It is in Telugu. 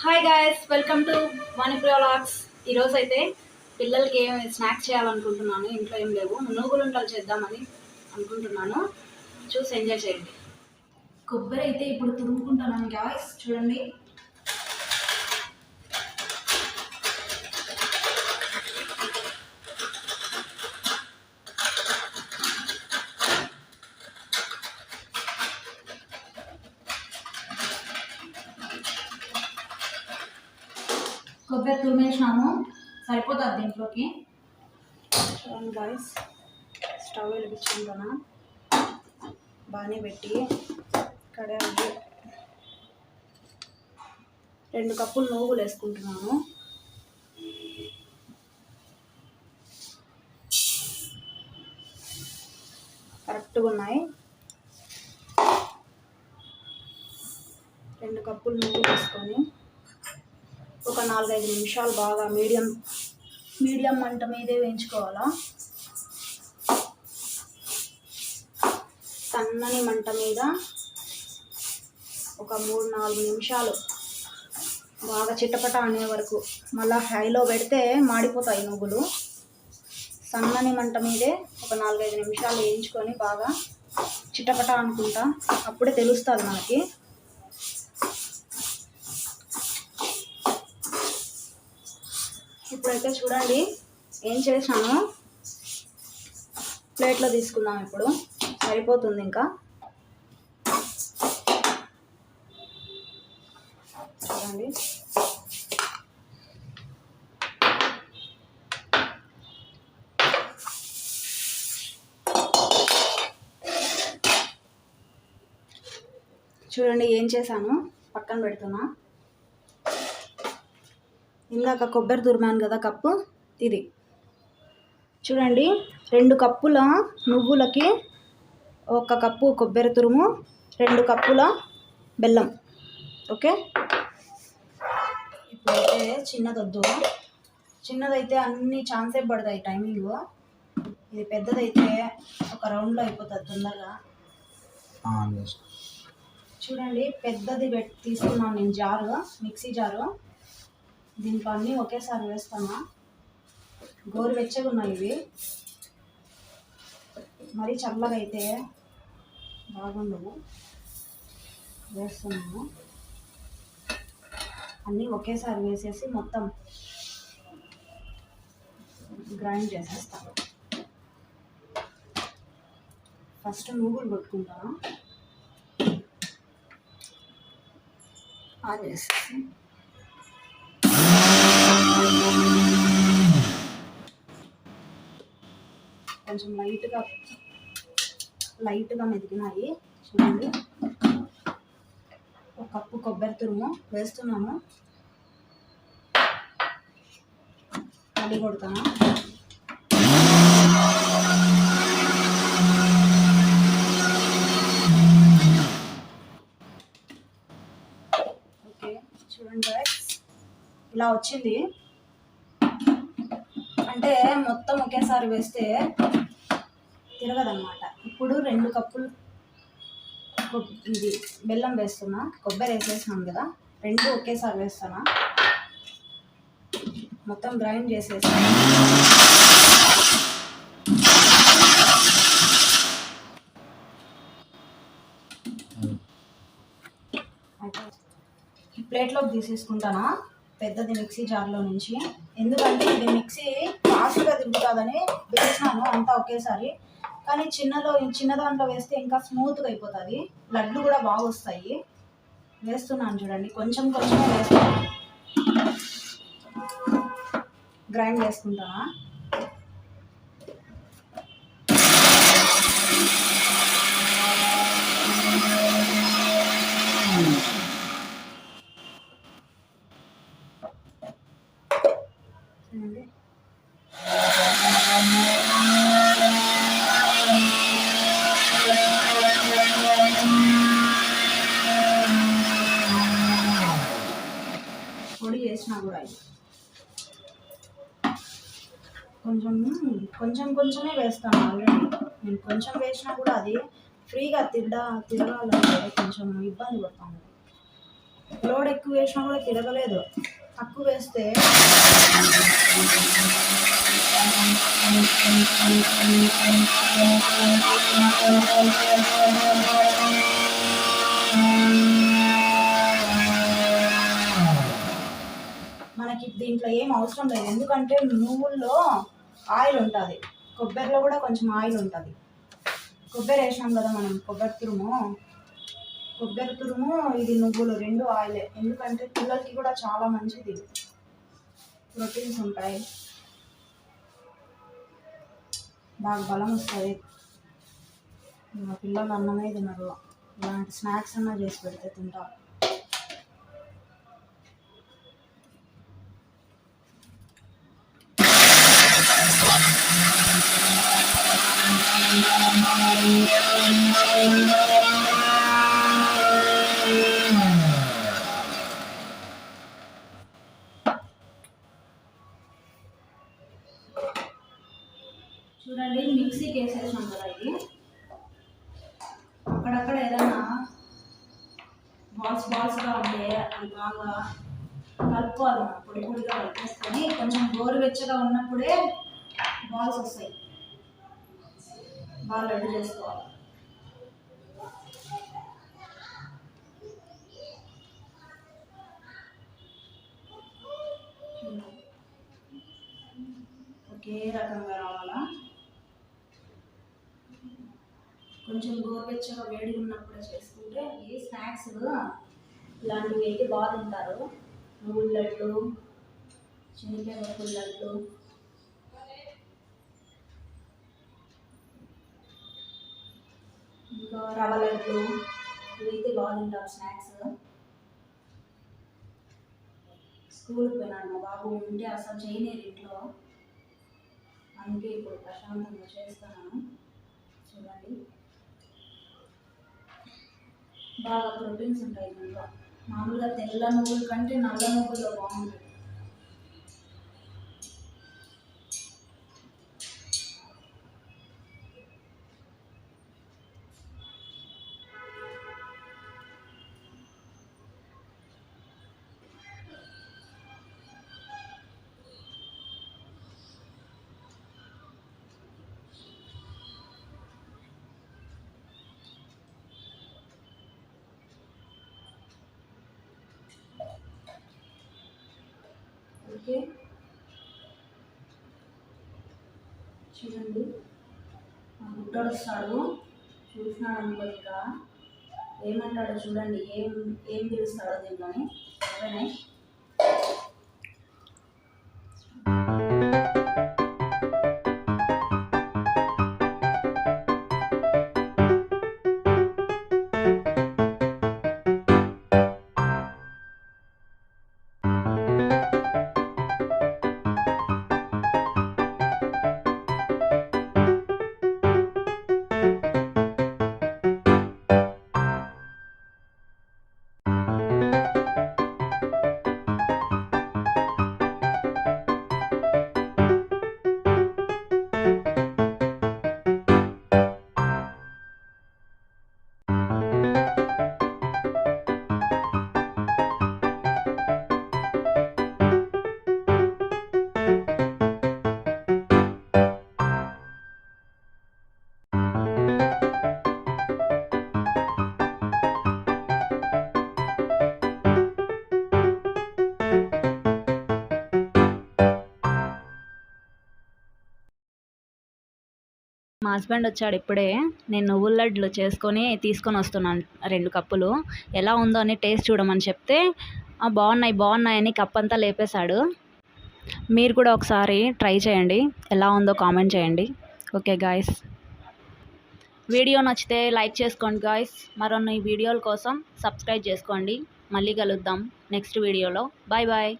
Hi guys, welcome to Manipriya vlogs. ఈరోజు అయితే పిల్లలకి ఏం స్నాక్స్ చేయాలనుకుంటున్నాను. ఇంట్లో ఏం లేవు, నూగులుంటలు చేద్దామని అనుకుంటున్నాను. చూసి ఎంజాయ్ చేయండి. కొబ్బరి అయితే ఇప్పుడు తురుముకుంటున్నాను గాయస్, చూడండి. కొబ్బరి తురిమేసినాము, సరిపోతుంది దీంట్లోకి. చూడండి గాయస్, స్టవ్ వెలిగించుకుంటాను. బాగానే పెట్టి కడాయి 2 కప్పులు నూగులు వేసుకుంటున్నాను. కరెక్ట్గా ఉన్నాయి. 2 కప్పులు నూగులు వేసుకొని ఒక 4-5 నిమిషాలు బాగా మీడియం మంట మీదే వేయించుకోవాలా. సన్నని మంట మీద ఒక 3-4 నిమిషాలు బాగా చిట్టపట అనే వరకు. మళ్ళీ హైలో పెడితే మాడిపోతాయి నువ్వులు. సన్నని మంట మీదే ఒక 4-5 నిమిషాలు వేయించుకొని బాగా చిట్టపట అనుకుంటా, అప్పుడే తెలుస్తుంది మనకి. ఇప్పుడైతే చూడండి ఏం చేసాను, ప్లేట్లో తీసుకుందాం. ఇప్పుడు సరిపోతుంది. ఇంకా చూడండి, చూడండి ఏం చేశాను, పక్కన పెడుతున్నా. ఇందాక కొబ్బరి తురిమాను కదా కప్పు, ఇది చూడండి. 2 కప్పుల నువ్వులకి 1 కప్పు కొబ్బరి తురుము, 2 కప్పుల బెల్లం. ఓకే, ఇప్పుడైతే చిన్నదొద్దు. చిన్నదైతే అన్ని ఛాన్సేపు పడతాయి టైమింగ్. ఇది పెద్దదైతే ఒక రౌండ్లో అయిపోతుంది తొందరగా. చూడండి, పెద్దది తీసుకున్నాను నేను, జారు, మిక్సీ జారు. దీంట్లో అన్నీ ఒకేసారి వేస్తాను. గోరువెచ్చగా ఉన్నాయి ఇవి, మరీ చల్లగా అయితే బాగుండవు. వేస్తున్నాము, అన్నీ ఒకేసారి వేసేసి మొత్తం గ్రైండ్ చేసేస్తాను. ఫస్ట్ నువ్వులు కొట్టుకుంటాను, ఆన్ చేసేసి కొంచెం లైట్గా మెదిగినాయి. చూడండి, 1 కప్పు కొబ్బరి తురుము వేస్తున్నాము. మళ్ళీ కొడతాను. ఓకే, చూడండి గాయ్స్, ఇలా వచ్చింది. అంటే మొత్తం ఒకేసారి వేస్తే తిరగదన్నమాట. ఇప్పుడు 2 కప్పులు ఇది బెల్లం వేస్తున్నా. కొబ్బరి వేసేసినాను కదా, 2 ఒకేసారి వేస్తున్నా. మొత్తం గ్రైండ్ చేసేసి ఈ ప్లేట్లోకి తీసేసుకుంటానా, పెద్దది మిక్సీ జార్లో నుంచి. ఎందుకంటే ఇది మిక్సీ ఫాస్ట్గా తిరుగుతుందని వేసినాను అంతా ఒకేసారి. కానీ చిన్న దాంట్లో వేస్తే ఇంకా స్మూత్గా అయిపోతుంది, లడ్లు కూడా బాగా వస్తాయి. వేస్తున్నాను చూడండి, కొంచెం కొంచెమే వేస్తాను. గ్రైండ్ చేసుకుంటానా. పొడి చేసినా కూడా కొంచెమే వేస్తాను. ఆల్రెడీ నేను కొంచెం వేసినా కూడా అది ఫ్రీగా తిరగాలంటే కొంచెం ఇబ్బంది పడతాను. లోడ్ ఎక్కువ వేసినా కూడా తిరగలేదు, తక్కువ వేస్తే మనకి దీంట్లో ఏం అవసరం లేదు, ఎందుకంటే నువ్వుల్లో ఆయిల్ ఉంటుంది, కొబ్బరిలో కూడా కొంచెం ఆయిల్ ఉంటుంది. కొబ్బరి వేసినాం కదా మనం, కొబ్బరి తురుము ఇది నువ్వులు రెండు ఆయిలే, ఎందుకంటే పిల్లలకి కూడా చాలా మంచిది, ప్రోటీన్స్ ఉంటాయి, బాగా బలం వస్తుంది. మా పిల్లలు అన్నమే తినరు, ఇలాంటి స్నాక్స్ అన్నా చేసి పెడితే తింటారు. చూడండి మిక్సీకి వేసేసాం కదా, ఇది అక్కడక్కడ ఏదైనా బాల్స్గా ఉంటే అది బాగా కలుపుకోవాలి. మనం పొడిగా కలిపేసుకొని కొంచెం గోరువెచ్చగా ఉన్నప్పుడే బాల్స్ వస్తాయి, బాగా రెడీ చేసుకోవాలి. ఒకే రకంగా రావాలా, కొంచెం గోరువెచ్చగా వేడి ఉన్నప్పుడే చేసుకుంటే ఈ స్నాక్స్ ఇలాంటివి అయితే బాగా తింటారు. నువ్వుల లడ్డు, శనగపప్పు లడ్డు, ఇంకా రవ్వ లడ్డు, ఇవైతే బాగా తింటారు స్నాక్స్. స్కూల్కి పోయినాడు మా బాబు, ఉంటే అసలు చేయలేరు ఇంట్లో, అందుకే ఇప్పుడు ప్రశాంతంగా చేస్తున్నాను. చూడండి బాగా ప్రోటీన్స్ ఉంటాయి దీంట్లో, మామూలుగా తెల్ల నువ్వుల కంటే నల్ల నువ్వుల్లో బాగుంటుంది. ఓకే చూడండి, గుడ్డోడు వస్తాడు, చూసినాడు అనుకో, ఇంకా ఏమంటాడో చూడండి, ఏం పిలుస్తాడో దీంట్లోని. సరేనే మా హస్బెండ్ వచ్చాడు ఇప్పుడే. నేను నువ్వుల లడ్లు చేసుకొని తీసుకొని వస్తున్నాను 2 కప్పులు. ఎలా ఉందో అని టేస్ట్ చూడమని చెప్తే బాగున్నాయని కప్పంతా లేపేశాడు. మీరు కూడా ఒకసారి ట్రై చేయండి, ఎలా ఉందో కామెంట్ చేయండి. ఓకే గాయస్, వీడియో నచ్చితే లైక్ చేసుకోండి గాయస్. మరిన్ని వీడియోల కోసం సబ్స్క్రైబ్ చేసుకోండి. మళ్ళీ కలుద్దాం నెక్స్ట్ వీడియోలో. Bye bye.